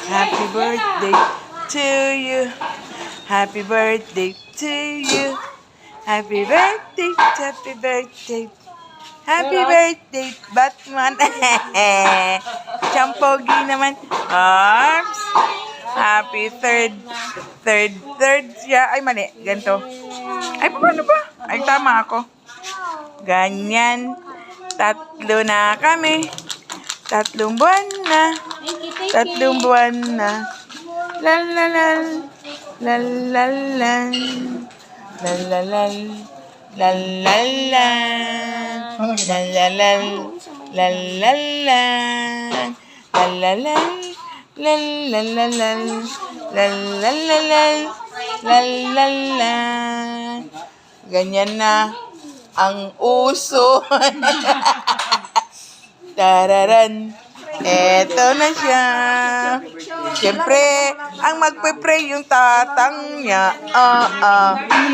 Happy birthday to you. Happy birthday to you. Happy birthday, happy birthday. Happy birthday, Batman. Champogi naman. Arms. Happy third siya. Ay, mali. Ganito. Ay, paano ba? Ay, tama ako. Ganyan. 3 na kami. 3 buwan na. 3 buwan na. Lalalal. Lalalal. Lalalal. Lalalal. Lalalal. Lalalal. Lalalal. Lalalal. Lalalal. Lalalal. Ganyan na ang uso. Tararan. Eto na siya. Siyempre, ang magpe-pray yung tatang niya.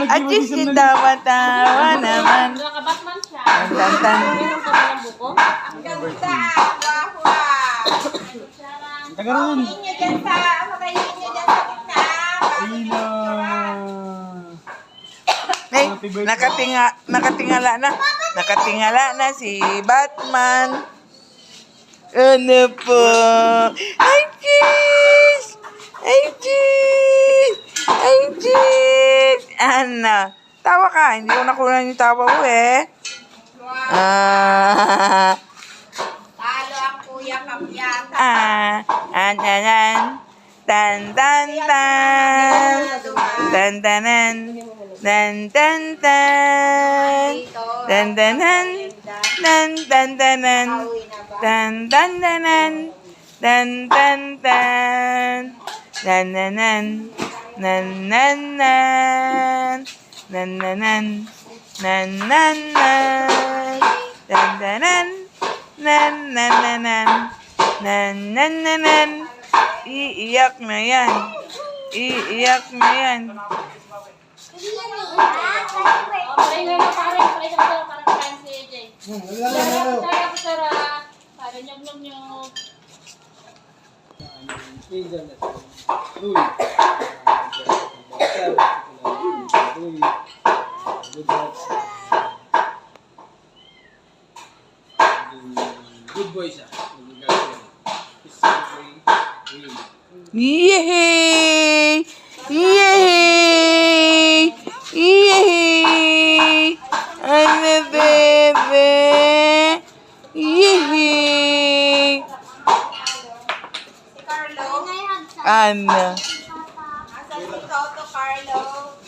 At just yung tawa-tawa naman. Ang tantang. Ang ganda, wahwa. Tagaroon. Pakainin nyo dyan sa gitna. Ay, nakatingala na si Batman. Ano po? Ay, jeez! Ay, jeez! Ay, jeez! Ano? Tawa ka. Hindi ko nakunan yung tawa ko eh. Talo ang kuya kamyata. Tan, tan, tan. Tan, tanan. Tan, tan, tan. Tan, tanan. Tan, tan, tanan. Tan, tan, tanan. Tan, tan, tan. Nan, nan, nan. Nan, nan, nan. Nan, nan, nan. Nan, nan, nan. Tan, tanan. Nan, nan, nan, nan. Nan, nan, nan, nan. Iiyak na yan. Iiyak na yan. Pray na lang, pare. Pray na lang para kain si AJ. Sarap. Para nyog-nyog-nyog. Good boy siya. Yay! Yay! Yay! Ano, bebe? Yay! Si Carlo. Ano? Asa si Toto Carlo?